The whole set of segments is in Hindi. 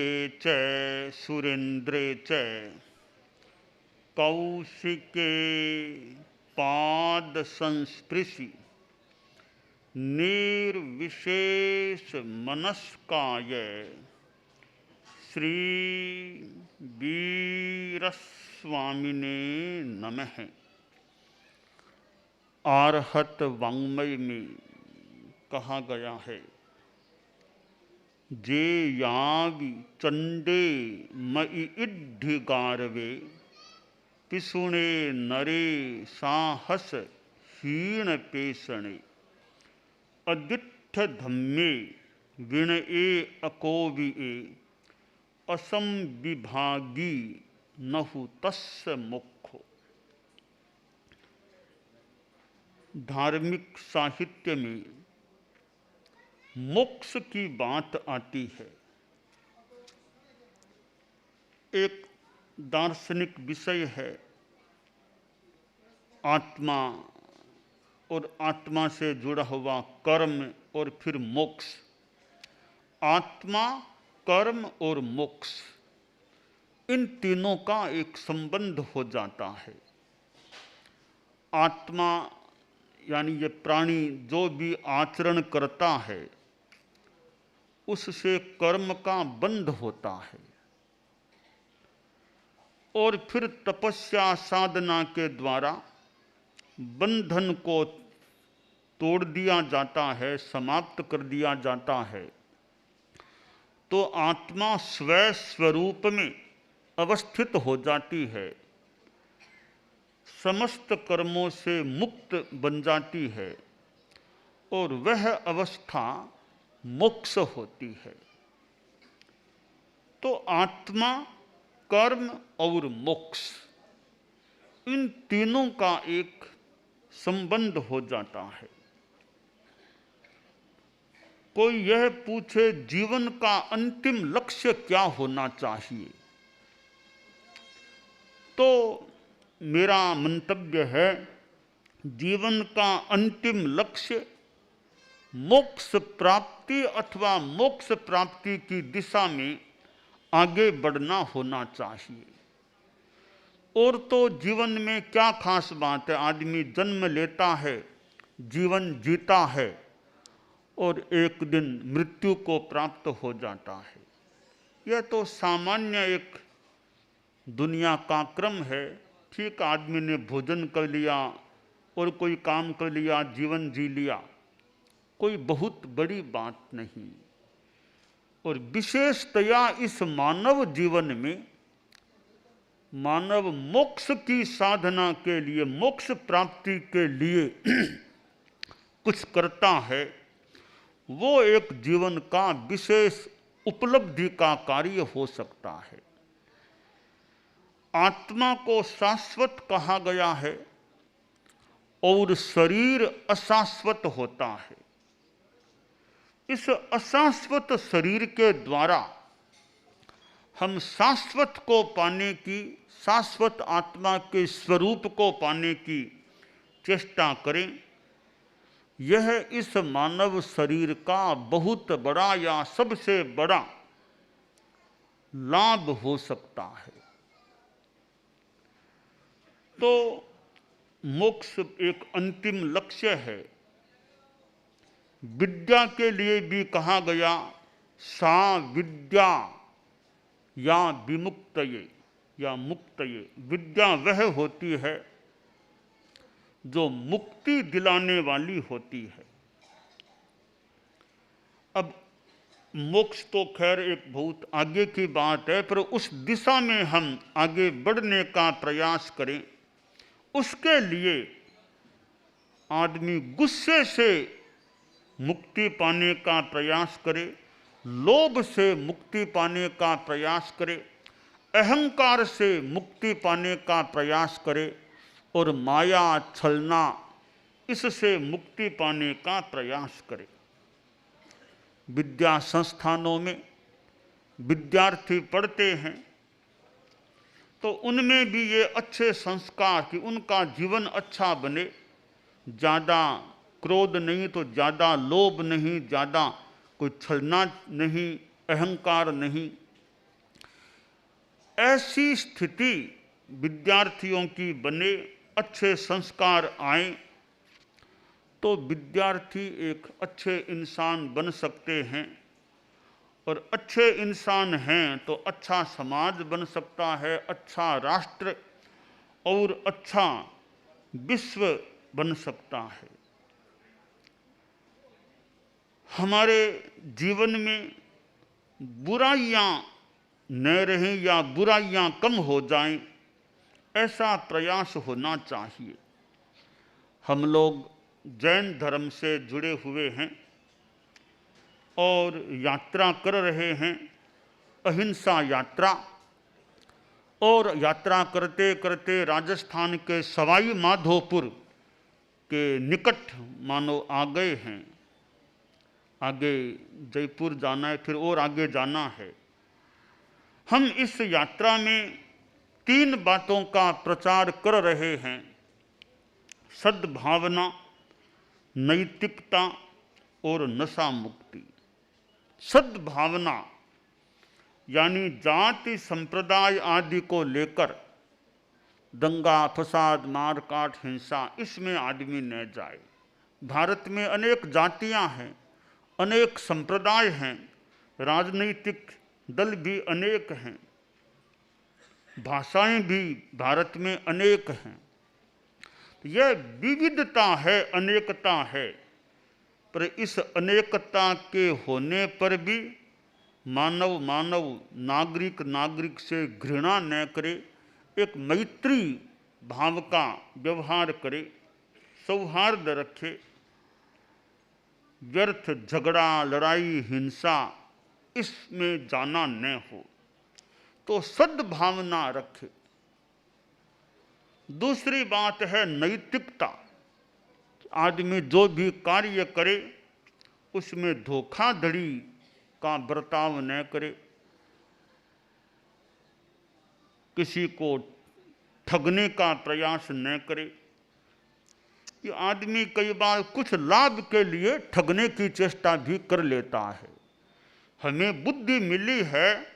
दिव्ये च सुरेन्द्रे च कौशिके पाद संस्पृशि निर्विशेष मनस्काय श्री वीरस्वामिने नमः। आर्हत वाङ्मय में कहा गया है, जे यावि चंडे मई इड्ढि गारवे पिसुणे नरे साहस हीण पेषणे अदिठ्ठ धम्मे विणए अकोविए असंविभागी नहु तस्य मुखो। धार्मिक साहित्य में मोक्ष की बात आती है। एक दार्शनिक विषय है आत्मा और आत्मा से जुड़ा हुआ कर्म और फिर मोक्ष। आत्मा, कर्म और मोक्ष, इन तीनों का एक संबंध हो जाता है। आत्मा यानी ये प्राणी जो भी आचरण करता है उससे कर्म का बंध होता है और फिर तपस्या साधना के द्वारा बंधन को तोड़ दिया जाता है, समाप्त कर दिया जाता है, तो आत्मा स्वस्वरूप में अवस्थित हो जाती है, समस्त कर्मों से मुक्त बन जाती है और वह अवस्था मोक्ष होती है। तो आत्मा, कर्म और मोक्ष, इन तीनों का एक संबंध हो जाता है। कोई यह पूछे जीवन का अंतिम लक्ष्य क्या होना चाहिए, तो मेरा मंतव्य है जीवन का अंतिम लक्ष्य मोक्ष प्राप्ति अथवा मोक्ष प्राप्ति की दिशा में आगे बढ़ना होना चाहिए। और तो जीवन में क्या खास बात है, आदमी जन्म लेता है, जीवन जीता है और एक दिन मृत्यु को प्राप्त हो जाता है। यह तो सामान्य एक दुनिया का क्रम है। ठीक, आदमी ने भोजन कर लिया और कोई काम कर लिया, जीवन जी लिया, कोई बहुत बड़ी बात नहीं। और विशेषतया इस मानव जीवन में मानव मोक्ष की साधना के लिए, मोक्ष प्राप्ति के लिए कुछ करता है, वो एक जीवन का विशेष उपलब्धि का कार्य हो सकता है। आत्मा को शाश्वत कहा गया है और शरीर अशाश्वत होता है। इस अशाश्वत शरीर के द्वारा हम शाश्वत को पाने की, शाश्वत आत्मा के स्वरूप को पाने की चेष्टा करें। यह इस मानव शरीर का बहुत बड़ा या सबसे बड़ा लाभ हो सकता है। तो मोक्ष एक अंतिम लक्ष्य है। विद्या के लिए भी कहा गया, सा विद्या या विमुक्तये या मुक्तये। विद्या वह होती है जो मुक्ति दिलाने वाली होती है। अब मोक्ष तो खैर एक बहुत आगे की बात है, पर उस दिशा में हम आगे बढ़ने का प्रयास करें। उसके लिए आदमी गुस्से से मुक्ति पाने का प्रयास करे, लोभ से मुक्ति पाने का प्रयास करे, अहंकार से मुक्ति पाने का प्रयास करे और माया, छलना, इससे मुक्ति पाने का प्रयास करे। विद्या संस्थानों में विद्यार्थी पढ़ते हैं तो उनमें भी ये अच्छे संस्कार कि उनका जीवन अच्छा बने, ज़्यादा क्रोध नहीं तो ज़्यादा लोभ नहीं, ज़्यादा कोई छलना नहीं, अहंकार नहीं, ऐसी स्थिति विद्यार्थियों की बने, अच्छे संस्कार आए, तो विद्यार्थी एक अच्छे इंसान बन सकते हैं, और अच्छे इंसान हैं तो अच्छा समाज बन सकता है, अच्छा राष्ट्र और अच्छा विश्व बन सकता है। हमारे जीवन में बुराइयां न रहें या बुराइयां कम हो जाएं, ऐसा प्रयास होना चाहिए। हम लोग जैन धर्म से जुड़े हुए हैं और यात्रा कर रहे हैं, अहिंसा यात्रा, और यात्रा करते करते राजस्थान के सवाई माधोपुर के निकट मानो आ गए हैं। आगे जयपुर जाना है, फिर और आगे जाना है। हम इस यात्रा में 3 बातों का प्रचार कर रहे हैं: सद्भावना, नैतिकता और नशा मुक्ति। सद्भावना यानी जाति संप्रदाय आदि को लेकर दंगा फसाद मारकाट हिंसा, इसमें आदमी न जाए। भारत में अनेक जातियां हैं, अनेक संप्रदाय हैं, राजनीतिक दल भी अनेक हैं, भाषाएं भी भारत में अनेक हैं। यह विविधता है, अनेकता है, पर इस अनेकता के होने पर भी मानव नागरिक नागरिक से घृणा न करे, एक मैत्री भाव का व्यवहार करे, सौहार्द रखे, व्यर्थ झगड़ा लड़ाई हिंसा इसमें जाना न हो, तो सद्भावना रखे। दूसरी बात है नैतिकता। आदमी जो भी कार्य करे उसमें धोखाधड़ी का बर्ताव न करे, किसी को ठगने का प्रयास न करे। ये आदमी कई बार कुछ लाभ के लिए ठगने की चेष्टा भी कर लेता है। हमें बुद्धि मिली है,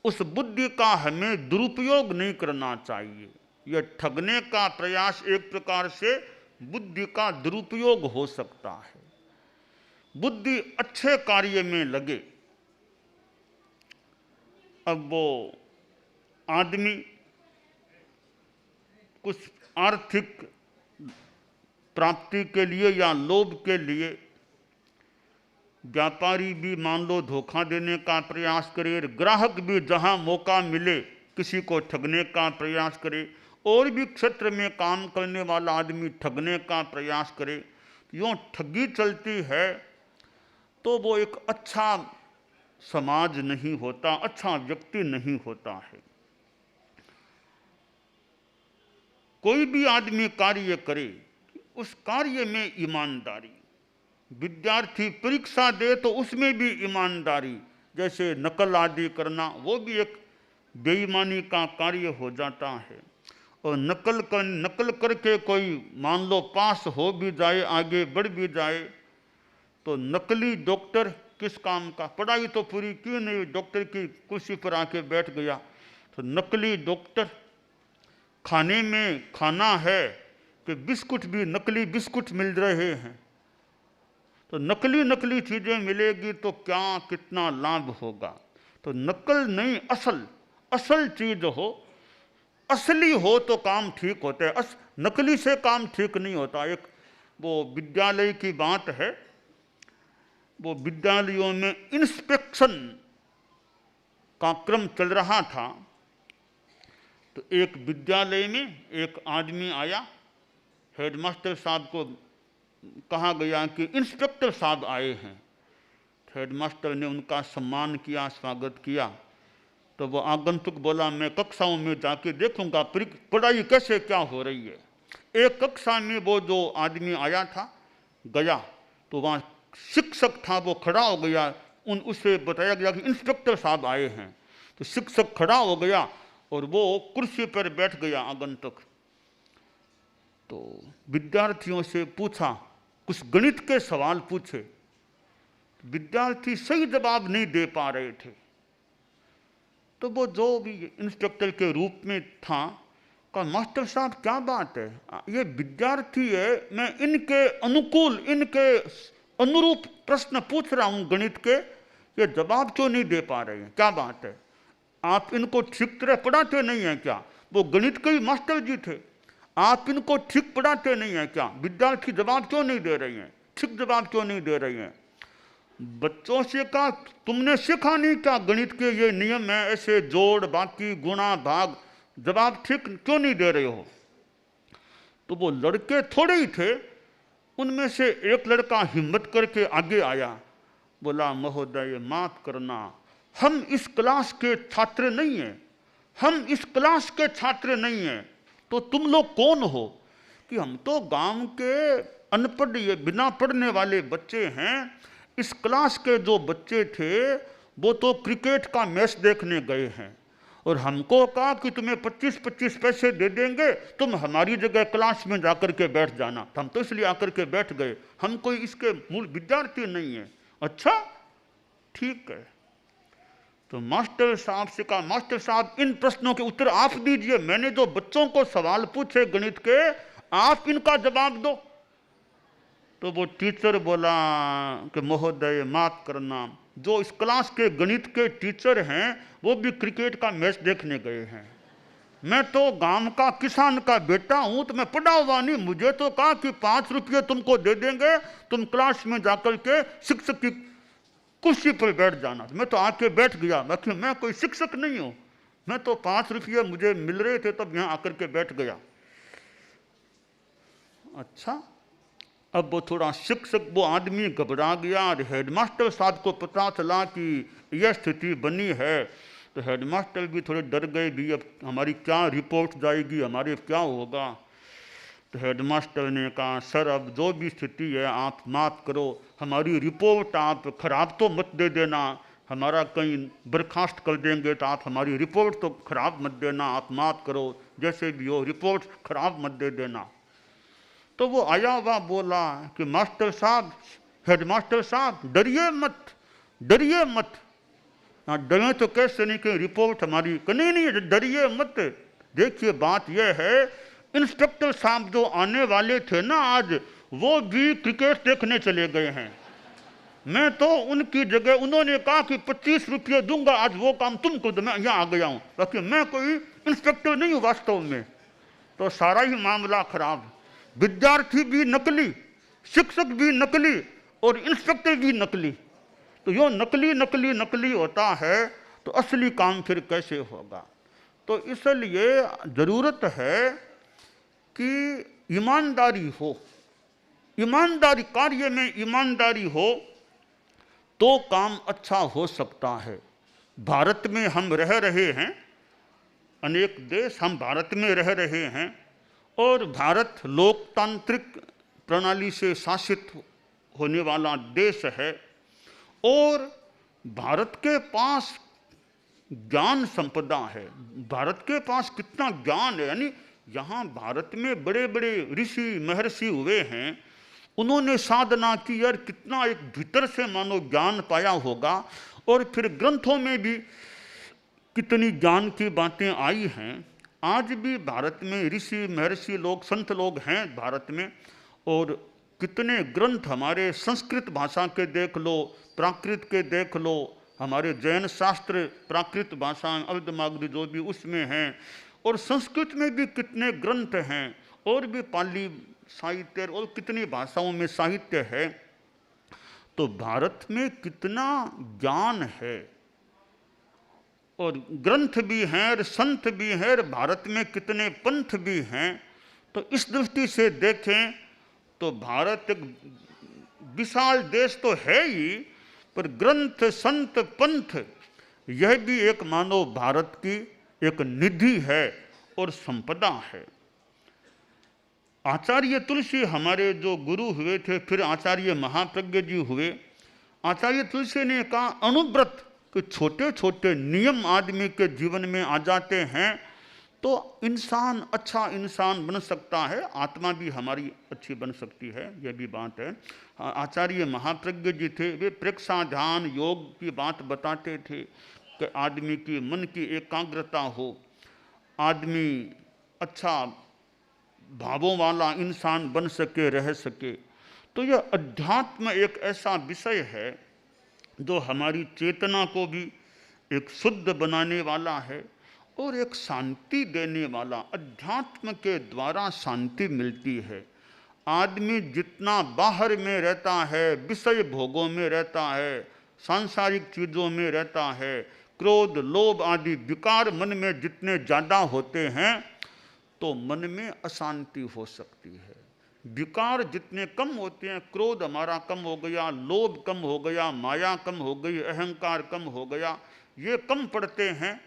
उस बुद्धि का हमें दुरुपयोग नहीं करना चाहिए। यह ठगने का प्रयास एक प्रकार से बुद्धि का दुरुपयोग हो सकता है। बुद्धि अच्छे कार्य में लगे। अब वो आदमी कुछ आर्थिक प्राप्ति के लिए या लोभ के लिए, व्यापारी भी मान लो धोखा देने का प्रयास करे, ग्राहक भी जहां मौका मिले किसी को ठगने का प्रयास करे, और भी क्षेत्र में काम करने वाला आदमी ठगने का प्रयास करे, यूँ ठगी चलती है तो वो एक अच्छा समाज नहीं होता, अच्छा व्यक्ति नहीं होता है। कोई भी आदमी कार्य करे, उस कार्य में ईमानदारी। विद्यार्थी परीक्षा दे तो उसमें भी ईमानदारी, जैसे नकल आदि करना, वो भी एक बेईमानी का कार्य हो जाता है। और नकल करके कोई मान लो पास हो भी जाए, आगे बढ़ भी जाए, तो नकली डॉक्टर किस काम का? पढ़ाई तो पूरी की नहीं, डॉक्टर की कुर्सी पर आके बैठ गया। तो नकली डॉक्टर, खाने में खाना है कि बिस्कुट भी नकली बिस्कुट मिल रहे हैं, तो नकली चीज़ें मिलेगी तो क्या कितना लाभ होगा। तो नकल नहीं, असल चीज़ हो, असली हो तो काम ठीक होते हैं। नकली से काम ठीक नहीं होता। एक वो विद्यालय की बात है, वो विद्यालयों में इंस्पेक्शन का क्रम चल रहा था, तो एक विद्यालय में एक आदमी आया, हेडमास्टर साहब को कहा गया कि इंस्पेक्टर साहब आए हैं। हेडमास्टर ने उनका सम्मान किया, स्वागत किया। तो वो आगंतुक बोला, मैं कक्षाओं में जाके देखूंगा पढ़ाई कैसे क्या हो रही है। एक कक्षा में वो जो आदमी आया था गया, तो वहाँ शिक्षक था, वो खड़ा हो गया, उसे बताया गया कि इंस्पेक्टर साहब आए हैं। तो शिक्षक खड़ा हो गया और वो कुर्सी पर बैठ गया आगंतुक। तो विद्यार्थियों से पूछा, कुछ गणित के सवाल पूछे, विद्यार्थी सही जवाब नहीं दे पा रहे थे। तो वो जो भी इंस्पेक्टर के रूप में था, कहा मास्टर साहब क्या बात है, ये विद्यार्थी है, मैं इनके अनुकूल, इनके अनुरूप प्रश्न पूछ रहा हूँ गणित के, ये जवाब क्यों नहीं दे पा रहे हैं, क्या बात है, आप इनको ठीक तरह पढ़ाते नहीं हैं क्या? वो गणित के ही मास्टर जी थे, आप इनको ठीक पढ़ाते नहीं हैं क्या? विद्यार्थी जवाब क्यों नहीं दे रही हैं, ठीक जवाब क्यों नहीं दे रही हैं? बच्चों से कहा तुमने सीखा नहीं क्या गणित के ये नियम है, ऐसे जोड़ बाकी गुणा भाग, जवाब ठीक क्यों नहीं दे रहे हो? तो वो लड़के थोड़े ही थे, उनमें से एक लड़का हिम्मत करके आगे आया, बोला महोदय माफ करना, हम इस क्लास के छात्र नहीं हैं, हम इस क्लास के छात्र नहीं हैं, तो तुम लोग कौन हो? कि हम तो गांव के अनपढ़, ये बिना पढ़ने वाले बच्चे हैं, इस क्लास के जो बच्चे थे वो तो क्रिकेट का मैच देखने गए हैं, और हमको कहा कि तुम्हें 25-25 पैसे दे देंगे, तुम हमारी जगह क्लास में जाकर के बैठ जाना। हम तो इसलिए आकर के बैठ गए, हम कोई इसके मूल विद्यार्थी नहीं है। अच्छा ठीक है। तो मास्टर साहब से कहा मास्टर साहब इन प्रश्नों के उत्तर आप दीजिए, मैंने जो बच्चों को सवाल पूछे गणित के, आप इनका जवाब दो। तो वो टीचर बोला कि महोदय माफ करना, जो इस क्लास के गणित के टीचर हैं वो भी क्रिकेट का मैच देखने गए हैं, मैं तो गांव का किसान का बेटा हूं, तो मैं पढ़ा हुआ नहीं, मुझे तो कहा कि 5 रुपये तुमको दे देंगे, तुम क्लास में जाकर के शिक्षक की कुर्सी पर बैठ जाना। मैं तो आके बैठ गया, बाकी मैं कोई शिक्षक नहीं हूं, मैं तो 5 रुपये मुझे मिल रहे थे तब यहां आकर के बैठ गया। अच्छा, अब वो थोड़ा शिक्षक, वो आदमी घबरा गया, और हेडमास्टर साहब को पता चला कि यह स्थिति बनी है, तो हेडमास्टर भी थोड़े डर गए भी, अब हमारी क्या रिपोर्ट जाएगी, हमारे क्या होगा। तो हेडमास्टर ने कहा सर अब जो भी स्थिति है आप माफ़ करो, हमारी रिपोर्ट आप खराब तो मत दे देना, हमारा कहीं बर्खास्त कर देंगे तो आप हमारी रिपोर्ट तो खराब मत देना, आप माफ़ करो, जैसे भी हो रिपोर्ट खराब मत दे देना। तो वो आया हुआ बोला कि मास्टर साहब, हेडमास्टर साहब डरिए मत, डरिए मत। डरे तो कैसे नहीं कि रिपोर्ट हमारी, नहीं डरिए मत। देखिए बात यह है, इंस्पेक्टर साहब जो आने वाले थे ना आज, वो भी क्रिकेट देखने चले गए हैं, मैं तो उनकी जगह, उन्होंने कहा कि 25 रुपये दूंगा, आज वो काम तुमको दो, मैं यहाँ आ गया हूँ, बाकी मैं कोई इंस्पेक्टर नहीं हूँ वास्तव में। तो सारा ही मामला खराब, विद्यार्थी भी नकली, शिक्षक भी नकली, और इंस्पेक्टर भी नकली। तो यो नकली नकली नकली होता है तो असली काम फिर कैसे होगा? तो इसलिए जरूरत है कि ईमानदारी हो, ईमानदारी, कार्य में ईमानदारी हो तो काम अच्छा हो सकता है। भारत में हम रह रहे हैं, अनेक देश, हम भारत में रह रहे हैं, और भारत लोकतांत्रिक प्रणाली से शासित होने वाला देश है, और भारत के पास ज्ञान संपदा है, भारत के पास कितना ज्ञान है, यानी यहाँ भारत में बड़े बड़े ऋषि महर्षि हुए हैं, उन्होंने साधना की, यार कितना एक भीतर से मानो ज्ञान पाया होगा, और फिर ग्रंथों में भी कितनी ज्ञान की बातें आई हैं। आज भी भारत में ऋषि महर्षि लोग, संत लोग हैं भारत में, और कितने ग्रंथ हमारे संस्कृत भाषा के देख लो, प्राकृत के देख लो, हमारे जैन शास्त्र प्राकृत भाषा अर्धमागधी जो भी उसमें हैं, और संस्कृत में भी कितने ग्रंथ हैं, और भी पाली साहित्य और कितनी भाषाओं में साहित्य है। तो भारत में कितना ज्ञान है, और ग्रंथ भी हैं, और संत भी हैं, और भारत में कितने पंथ भी हैं। तो इस दृष्टि से देखें तो भारत एक विशाल देश तो है ही, पर ग्रंथ संत पंथ यह भी एक मानो भारत की एक निधि है और संपदा है। आचार्य तुलसी हमारे जो गुरु हुए थे, फिर आचार्य महाप्रज्ञ जी हुए। आचार्य तुलसी ने कहा अनुव्रत कि छोटे छोटे नियम आदमी के जीवन में आ जाते हैं तो इंसान अच्छा इंसान बन सकता है, आत्मा भी हमारी अच्छी बन सकती है, यह भी बात है। आचार्य महाप्रज्ञ जी थे, वे प्रेक्षा ध्यान योग की बात बताते थे कि आदमी की मन की एकाग्रता हो, आदमी अच्छा भावों वाला इंसान बन सके, रह सके। तो यह अध्यात्म एक ऐसा विषय है जो हमारी चेतना को भी एक शुद्ध बनाने वाला है और एक शांति देने वाला। अध्यात्म के द्वारा शांति मिलती है। आदमी जितना बाहर में रहता है, विषय भोगों में रहता है, सांसारिक चीज़ों में रहता है, क्रोध लोभ आदि विकार मन में जितने ज़्यादा होते हैं तो मन में अशांति हो सकती है। विकार जितने कम होते हैं, क्रोध हमारा कम हो गया, लोभ कम हो गया, माया कम हो गई, अहंकार कम हो गया, ये कम पड़ते हैं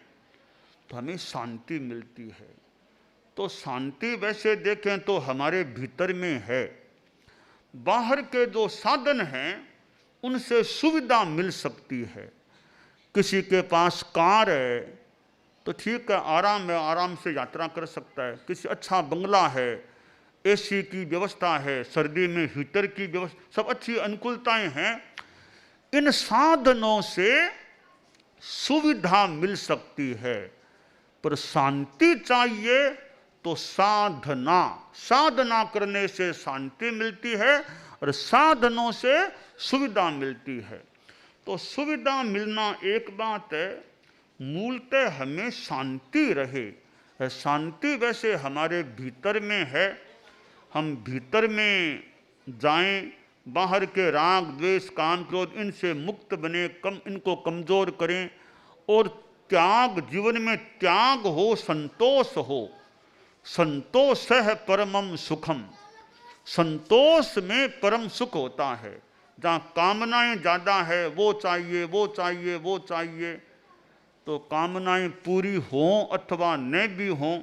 तो हमें शांति मिलती है। तो शांति वैसे देखें तो हमारे भीतर में है। बाहर के जो साधन हैं उनसे सुविधा मिल सकती है। किसी के पास कार है तो ठीक है, आराम से यात्रा कर सकता है। किसी अच्छा बंगला है, एसी की व्यवस्था है, सर्दी में हीटर की व्यवस्था, सब अच्छी अनुकूलताएं हैं। इन साधनों से सुविधा मिल सकती है, पर शांति चाहिए तो साधना करने से शांति मिलती है और साधनों से सुविधा मिलती है। तो सुविधा मिलना एक बात है, मूलतः हमें शांति रहे। शांति वैसे हमारे भीतर में है। हम भीतर में जाएं, बाहर के राग द्वेष काम क्रोध इनसे मुक्त बने, इनको कमजोर करें और त्याग, जीवन में त्याग हो, संतोष हो। संतोष है परमम सुखम। संतोष में परम सुख होता है। जहाँ कामनाएं ज़्यादा है, वो चाहिए वो चाहिए वो चाहिए, तो कामनाएं पूरी हों अथवा न भी हों,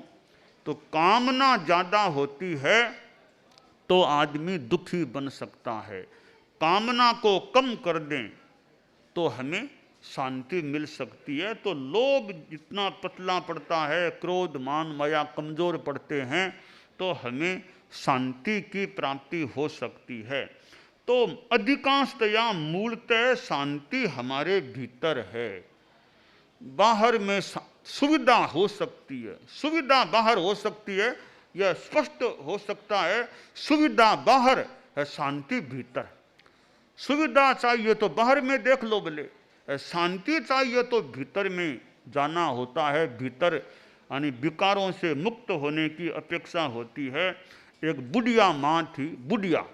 तो कामना ज़्यादा होती है तो आदमी दुखी बन सकता है। कामना को कम कर दें तो हमें शांति मिल सकती है। तो लोभ जितना पतला पड़ता है, क्रोध मान माया कमज़ोर पड़ते हैं, तो हमें शांति की प्राप्ति हो सकती है। तो अधिकांशतया मूलतः शांति हमारे भीतर है। बाहर में सुविधा हो सकती है, सुविधा बाहर हो सकती है, यह स्पष्ट हो सकता है। सुविधा बाहर है, शांति भीतर। सुविधा चाहिए तो बाहर में देख लो बोले, शांति चाहिए तो भीतर में जाना होता है। भीतर यानी विकारों से मुक्त होने की अपेक्षा होती है। एक बुढ़िया माँ थी, बुढ़िया,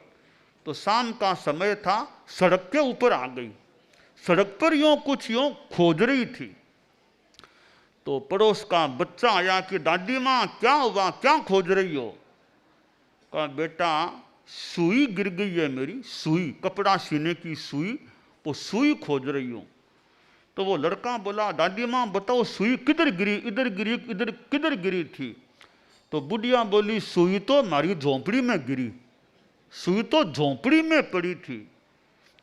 तो शाम का समय था, सड़क के ऊपर आ गई। सड़क पर यूँ कुछ यूँ खोज रही थी। तो पड़ोस का बच्चा आया कि दादी माँ क्या हुआ, क्या खोज रही हो? कहा बेटा सुई गिर गई है मेरी, सुई, कपड़ा सीने की सुई, वो सुई खोज रही हूँ। तो वो लड़का बोला दादी माँ बताओ सुई किधर गिरी? इधर गिरी, इधर किधर गिरी थी? तो बुढ़िया बोली सुई तो हमारी झोंपड़ी में गिरी, सुई तो झोंपड़ी में पड़ी थी।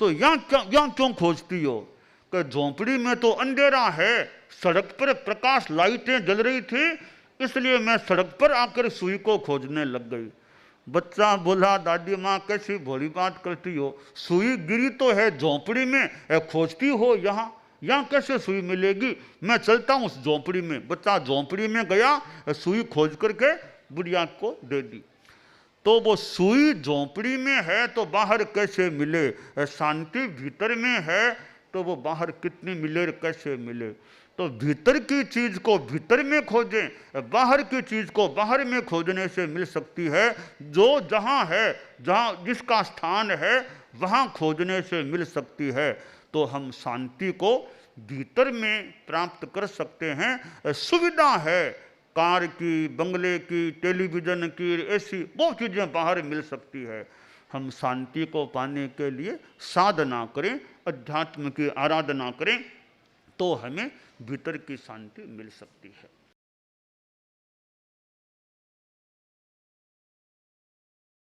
तो यहाँ क्यों खोजती हो? कि झोंपड़ी में तो अंधेरा है, सड़क पर प्रकाश लाइटें जल रही थी, इसलिए मैं सड़क पर आकर सुई को खोजने लग गई। बच्चा बोला दादी माँ कैसी भोली बात करती हो, सुई गिरी तो है झोंपड़ी में, खोजती हो यहाँ कैसे सुई मिलेगी? मैं चलता हूँ उस झोंपड़ी में। बच्चा झोंपड़ी में गया, सुई खोज करके बुढ़िया को दे दी। तो वो सुई झोंपड़ी में है तो बाहर कैसे मिले? शांति भीतर में है तो वो बाहर कितनी मिले, कैसे मिले? तो भीतर की चीज को भीतर में खोजें, बाहर की चीज को बाहर में खोजने से मिल सकती है। जो जहाँ है, जहाँ जिसका स्थान है वहाँ खोजने से मिल सकती है। तो हम शांति को भीतर में प्राप्त कर सकते हैं। सुविधा है कार की, बंगले की, टेलीविज़न की, ऐसी बहुत चीज़ें बाहर मिल सकती है। हम शांति को पाने के लिए साधना करें, अध्यात्म की आराधना करें, तो हमें भीतर की शांति मिल सकती है।